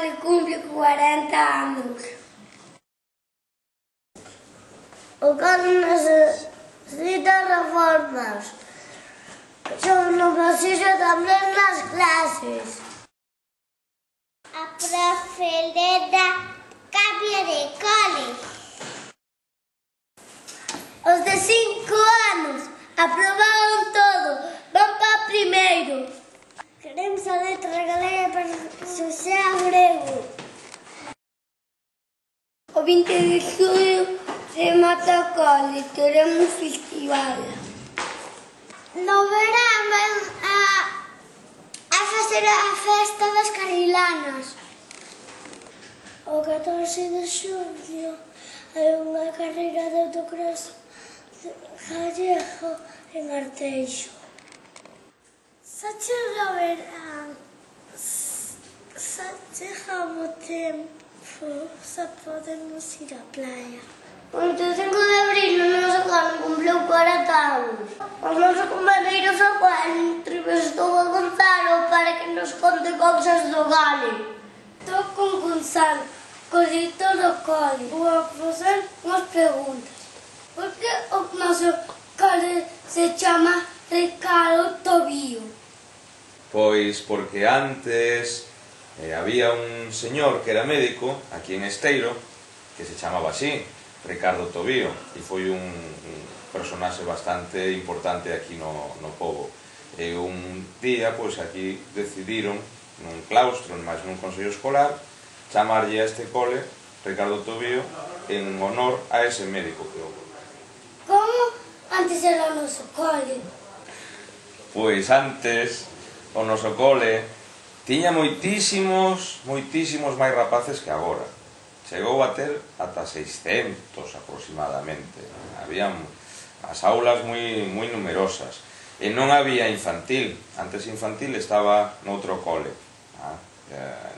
cole cumple 40 anos. O cole necesita reformas. Son no pasillo tamén nas clases. A profe Leda cambia de cole. Os de 5 anos aprobaron todo, van para primeiro. Queremos a letra galega para Xosé Abrego. O 20 de xullo remata o cole, teremos festival. No verán van a facer a festa das Carilanas. O 14 de xullo hai unha carreira de autocross gallego en Arteixo. Xa chega o verán, xa chega o tempo, xa podemos ir á playa. O 25 de abril o noso cole cumpleu 40 anos. Os nosos compañeiros entrevistou a Gonzalo para que nos conte cousas do cole. Estou con Gonzalo, co director do cole. Vou a facer unhas preguntas. Por que o noso cole se chama Ricardo Tobío? Pois porque antes había un señor que era médico aquí en Esteiro que se chamaba así, Ricardo Tobío, e foi un personaxe bastante importante aquí no pobo. E un día, pois aquí decidiron, nun claustro, máis nun consello escolar, chamarlle a este cole Ricardo Tobío en honor a ese médico que houve. Como antes era o noso cole? Pois antes o noso cole tiña moitísimos máis rapaces que agora. Chegou a ter ata 600 aproximadamente. Habían as aulas moi numerosas. E non había infantil. Antes infantil estaba noutro cole,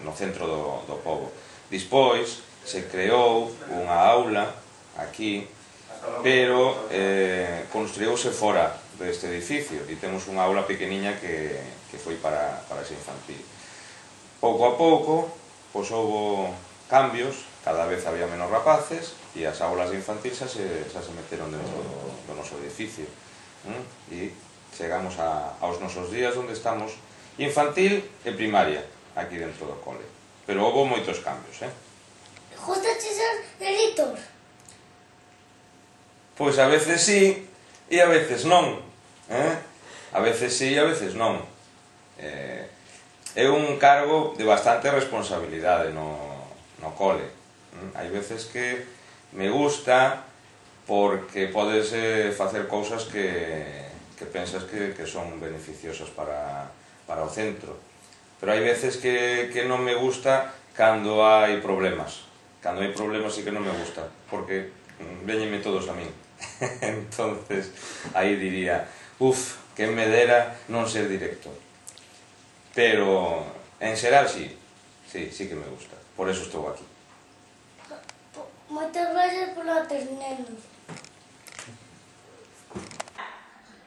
no centro do pobo. Despois se creou unha aula aquí, pero construíuse fora deste edificio e temos unha aula pequeniña que foi para ese infantil. Pouco a pouco, pois houve cambios, cada vez había menos rapaces e as aulas de infantil xa se meteron dentro do noso edificio. E chegamos aos nosos días onde estamos infantil e primaria aquí dentro do cole. Pero houve moitos cambios, Gusta ser editor? Pois a veces sí e a veces non. A veces sí e a veces non. É un cargo de bastante responsabilidade no cole. Hai veces que me gusta porque podes facer cousas que pensas que son beneficiosas para o centro. Pero hai veces que non me gusta cando hai problemas. Cando hai problemas sí que non me gusta, porque véñenme todos a min. Entonces, aí diría, que me dera non ser director. Pero, en xeral, sí que me gusta. Por eso estou aquí. Moitas gracias por atendernos.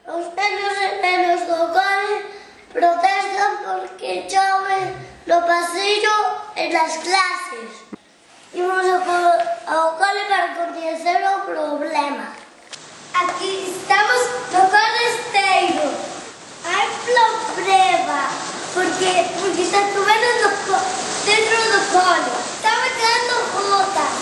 Os nenos e nenos do cole protestan porque chove no pasillo e nas clases. Imos ao cole para coñecer o problema. Aquí estamos no cole Esteiro. Hai problema porque está chovendo dentro do cole. Está metendo gotas.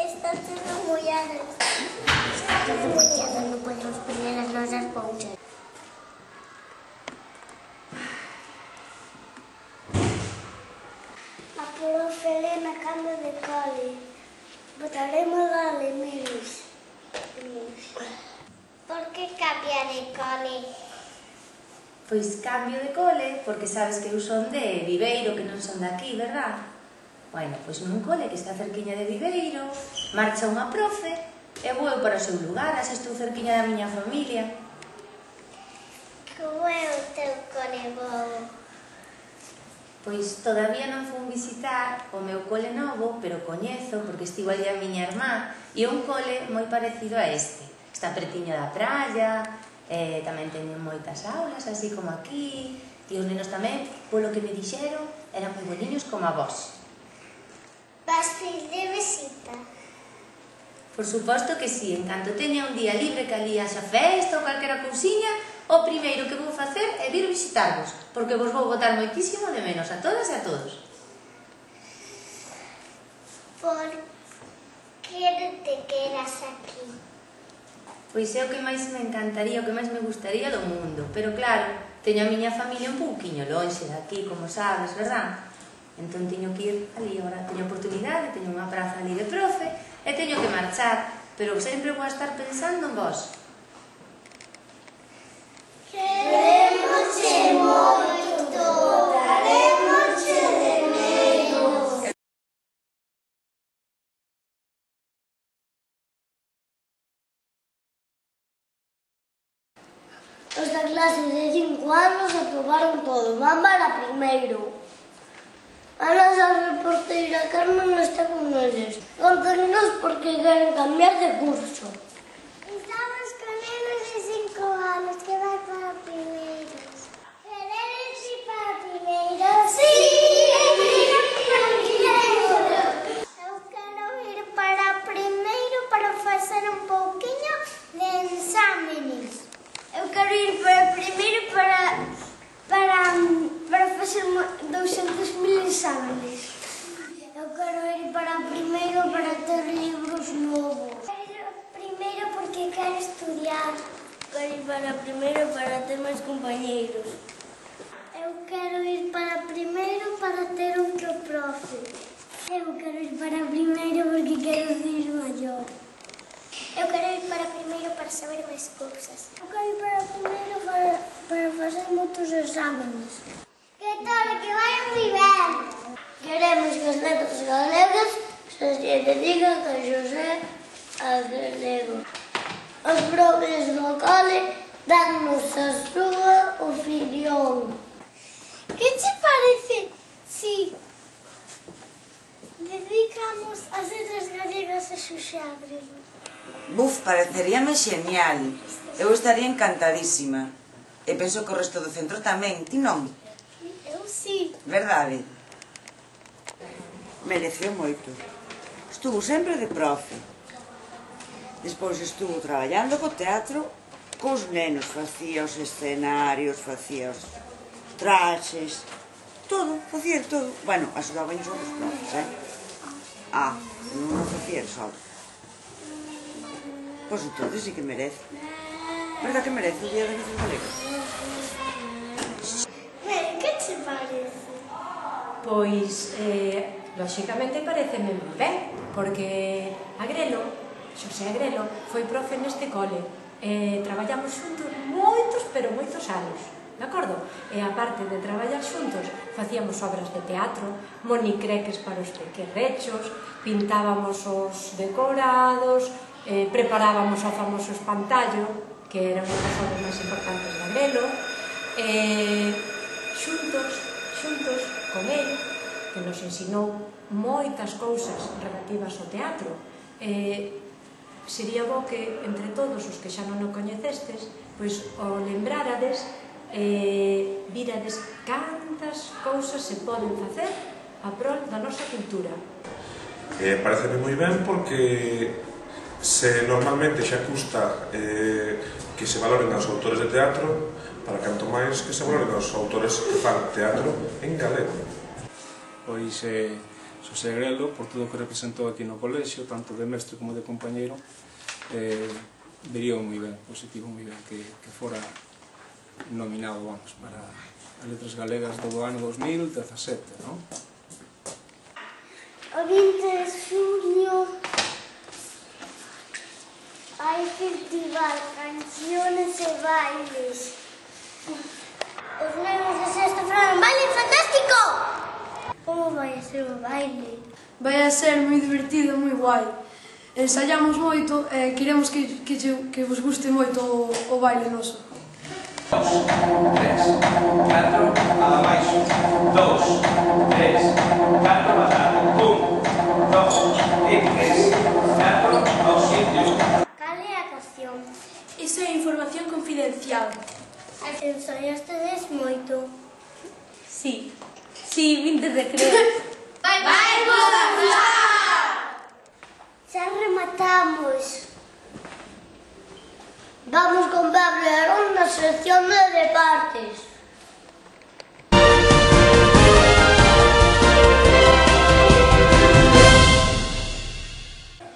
Está todo mollado. Está todo mollado, no podemos poner as nosas pouchas. A profe Elena cambia de cole. Botaremos a Lemires. Por que cambia de cole? Pois cambio de cole, porque sabes que eu son de Viveiro, que non son de aquí, verdad? Bueno, pois nun cole que está cerquiña de Viveiro, marcha unha profe, e vou eu para o seu lugar, así estou cerquiña da miña familia. Como é o teu cole novo? Pois todavía non fui visitar o meu cole novo, pero coñezo, porque estivo ali a miña irmá, e é un cole moi parecido a este. Está pretiño da praia, tamén teñen moitas aulas, así como aquí, e os nenos tamén, polo que me dixeron, eran moi boniños como a vós. Vas ir de visita? Por suposto que sí, en canto teña un día libre que ali haxa festa ou calquera cousiña, o primeiro que vou facer é vir visitarvos, porque vos vou botar moitísimo de menos a todas e a todos. Por que te quedas aquí? Pois é o que máis me encantaría, o que máis me gustaría do mundo, pero claro, teño a miña familia un pouquiño lonxe de aquí, como sabes, verdad? Entón teño que ir ali, agora teño oportunidade, teño unha praza ali de profe, e teño que marchar, pero sempre vou a estar pensando en vós. Queremosche moito, daremosche de menos. Os da clase de 5 anos aprobaron todo, van para primeiro. A nosa reporteira Carmen está con eles. Contenlos porque queren cambiar de curso. Estamos con nenos de 5 anos que vai para primeiros. Queredes ir para primeiros? Sí! Eu quero ir para primeiro para facer un pouquiño de exámenes. Eu quero ir para primeiro para facer 200.000 exámenes. Eu quero ir para primeiro para ter libros novos. Primeiro porque quero estudiar. Quero ir para primeiro para ter máis compañeiros. Eu quero ir para primeiro para ter outro profe. Eu quero ir para primeiro porque quero ser maior. Eu quero ir para primeiro para saber máis cousas. Eu quero ir para primeiro para fazer moitos exámenes. Que tal, que vai moi ben! Queremos que os netos galegos se dediquen a José Galego. Os profes do cole dannos a súa opinión. Que te parece si dedicamos as letras galegas a José Galego? Buf, pareceríame xenial. Eu estaría encantadísima. E penso que o resto do centro tamén, ti non? Eu sí. Verdade? Mereceu moito. Estuvo sempre de profe. Despois estuvo traballando co teatro cos nenos. Facía os escenarios, facía os traxes, todo, facía todo. Bueno, axudaba os outros profes, non facía só. Pois entón sí que merece. Verdad que merece o Día das Letras Galegas? Que te parece? Pois, lóxicamente pareceme moi ben, porque Xosé Agrelo, foi profe neste cole. Traballamos xuntos moitos, pero moitos anos, de acordo? E aparte de traballar xuntos, facíamos obras de teatro, monicreques para os pequerrechos, pintábamos os decorados, preparábamos o famoso espantallo, que era unha das obras máis importantes de Agrelo, xuntos con el, que nos ensinou moitas cousas relativas ao teatro. Sería bo que, entre todos os que xa non o coñecestes, pois o lembrárades, virades cantas cousas se poden facer a prol da nosa cultura. Pareceme moi ben porque se normalmente xa custa que se valoren os autores de teatro, para canto máis que se valoren os autores que fan teatro en galego. Pois Xosé Agrelo, por todo o que representou aquí no colexio, tanto de mestre como de compañeiro, vería moi ben, positivo moi ben que fora nominado, vamos, para as letras galegas do ano 2017, non? O 20 de junio hai festival, canciones e bailes. Os nenos de sexto farán un baile fantástico! Como vai a ser o baile? Vai a ser moi divertido, moi guai. Ensaiamos moito e queremos que vos guste moito o baile noso. 2, 3, 4, abaixo. 2, 3, 4, bajar. 1, 2, 3, 4, ao sitio. Cal é a canción? Iso é información confidencial. Ensaiastedes moito? Sí, vinte de creer. Vai gozar! Xa rematamos. Vamos con Pablo e Aarón na sección de deportes.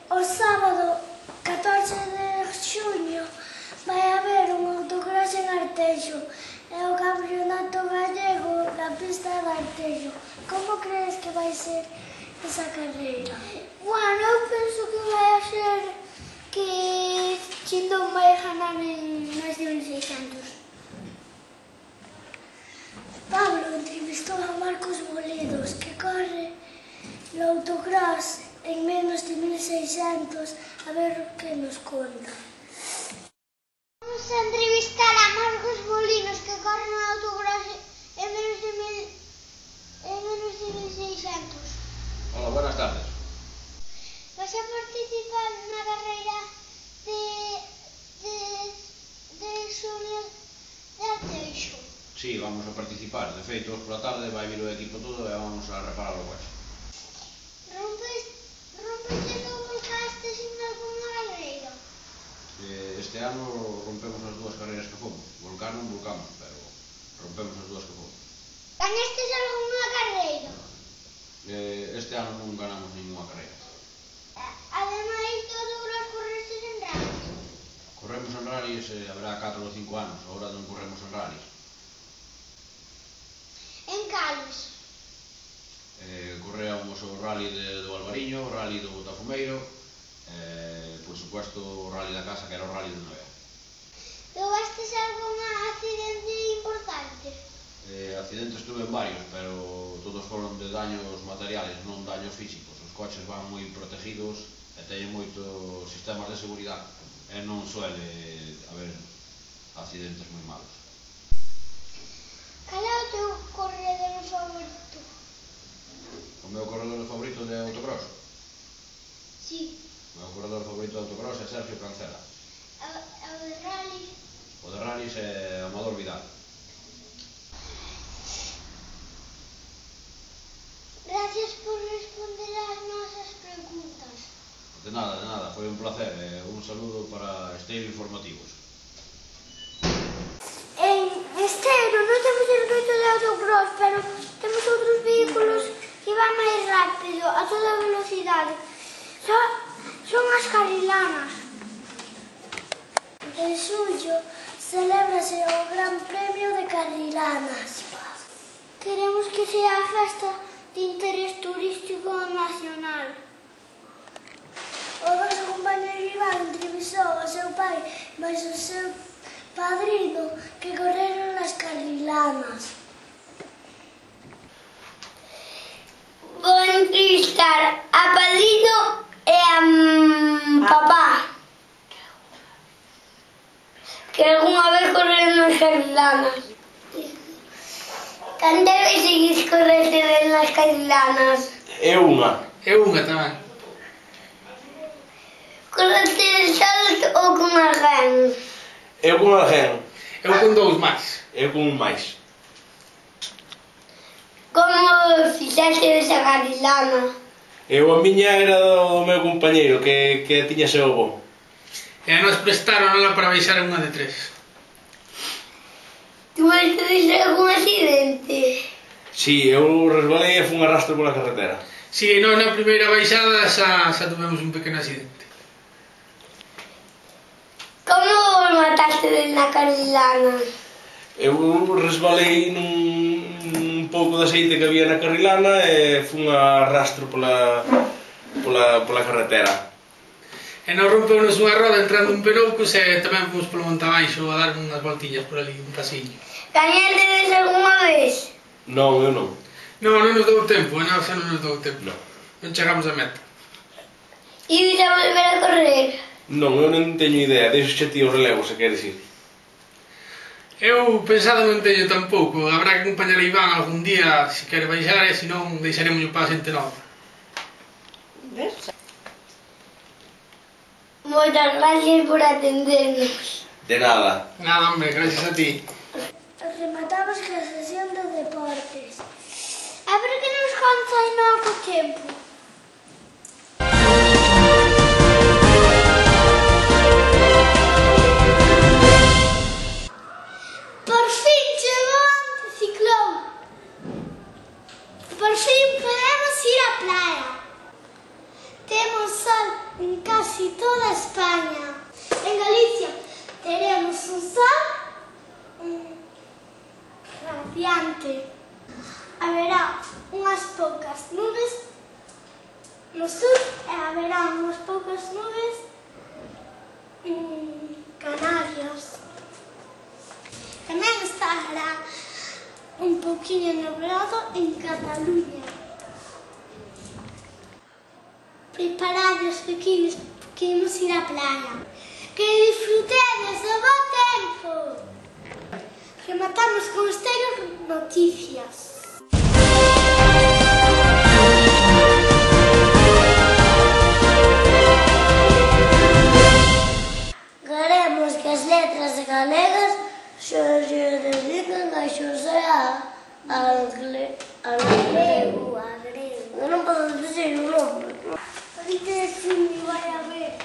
O sábado 14 de xuño vai haber un autocross en Arteixo e o campeonato gallego na pista de Arteixo. Como crees que vai ser esa carreira? Bueno, eu penso que vai a ser que Chindón vai ganar en máis de 1600. Pablo entrevistou a Marcos Molidos, que corre no autocross en menos de 1600, a ver o que nos conta. Vamos a entrevistar a Marcos Molinos, que corre no autocross en menos de 1600. Hola, buenas tardes. Vas a participar na carreira de xuño de Arteixo? Sí, vamos a participar. De feito, pola tarde vai vir o equipo todo e vamos a reparar o coche. Rompeste ou volcastes en alguna carreira? Este ano rompemos as dúas carreiras que fomos. Volcar non volcamos, pero rompemos as dúas que fomos. Ganestes alguna carreira? Este ano non ganamos ninguna carreira. Ademais do autocross, correstes en rallies? Corremos en rallies, haberá 4 ou 5 anos, agora non corremos en rallies. En cales? Correamos o rally do Albariño, o rally do Botafumeiro, por supuesto o rally da casa, que era o rally de Novea. Legastes algún accidente importante? Accidentes tuve varios, pero todos foron de daños materiales, non daños físicos. Os coches van moi protegidos e teñen moitos sistemas de seguridade e non suele haber accidentes moi malos. Cal é o teu corredor favorito? O meu corredor favorito de autocross? Sí. O meu corredor favorito de autocross é Sergio Cancela. O de rally? O de rallies é Amador Vidal. Gracias por responder ás nosas preguntas. De nada, foi un placer. Un saludo para Esteiro Informativos. En Esteiro non temos circuito de autocross, pero temos outros vehículos que van máis rápido, a toda velocidade. Son as carrilanas. En xullo celébrase o Gran Premio de Carrilanas. Queremos que sea a festa de interés turístico nacional. O noso compañero Iván entrevistou ao seu pai máis o seu padrino que correron nas Carrilanas. Vou entrevistar a padrino e a papá, que algunha vez correron nas Carrilanas. Cantas veces correste nas Carrilanas? Eu unha tamén. Correste solos ou con alguén? Eu con alguén. Eu con dous máis. Eu con un máis. Como fixeste esa Carrilana? Eu a miña era do meu compañeiro que tiña seu avó. E a nos prestaron para baixar unha de 3. Tuviste algún accidente? Si, eu resbalei e fun arrastro pola carretera. Si, nós na primeira baixada xa tuvemos un pequeno accidente. Como mataste na Carrilana? Eu resbalei nun pouco de aceite que había na Carrilana e fun arrastro pola carretera. E nos rompeunos unha roda entrando un penoucos e tamén fomos polo monte abaixo a dar unhas voltiñas por ali, un pasiño. Daniel, debes algunha vez? Non, eu non. Non, non nos dou tempo, non, xa non nos dou tempo. Non chegamos a meta. Ibas a volver a correr? Non, eu non teño idea, deixo ti o relevo se queres ir. Eu pensado non teño tampouco, habrá que acompañar a Iván algún día se quere baixar e se non deixaremos para a xente nova. Ves? Moitas gracias por atendernos. De nada. Nada, hombre, gracias a ti. Rematamos con a sesión de deportes. A ver que nos conta aí no co tempo. Por fin chegou o anticiclón. Por fin podemos ir á playa. Temos sol en casi toda España. En Galicia teremos un sol radiante. Haberá unhas poucas nubes no sur e haberá unhas poucas nubes en Canarias. Tamén estará un pouquinho nublado en Cataluña. Preparados, pequenos, que imos ir á playa. Que disfrutedes do bo tempo. Rematamos con Estéreo Noticias. Queremos que as letras galegas se dediquen a Xosé Agrego. Eu non podo dizer o nome. Ahorita de cine vai haber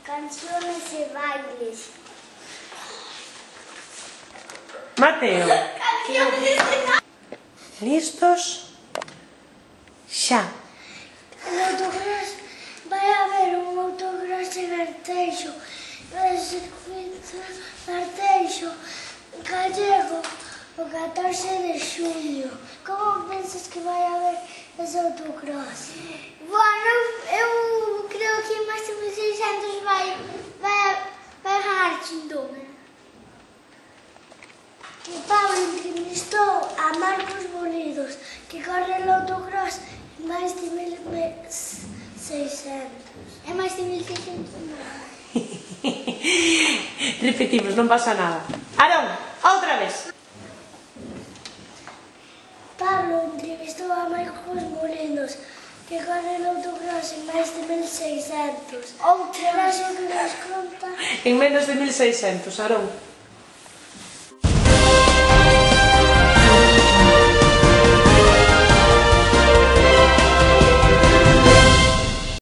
canciones e bailes. Mateo. Listos? Xa. En autocross vai haber un autocross en Arteixo, en circuito de Arteixo, gallego, o 14 de xulio. Como pensas que vai haber ese autocross? Bueno, eu creo que máis de 1600 vai ganar Chindome. Que Pablo entrevistou a Marcos Bonidos, que corre el autocross en máis de 1600. É máis de 1600, non? Repetimos, non pasa nada. Aarón, outra vez. Pablo entrevistou a Marcos Bonidos, que corre el autocross en máis de 1600. Outra vez que nos conta. En menos de 1600, Aarón.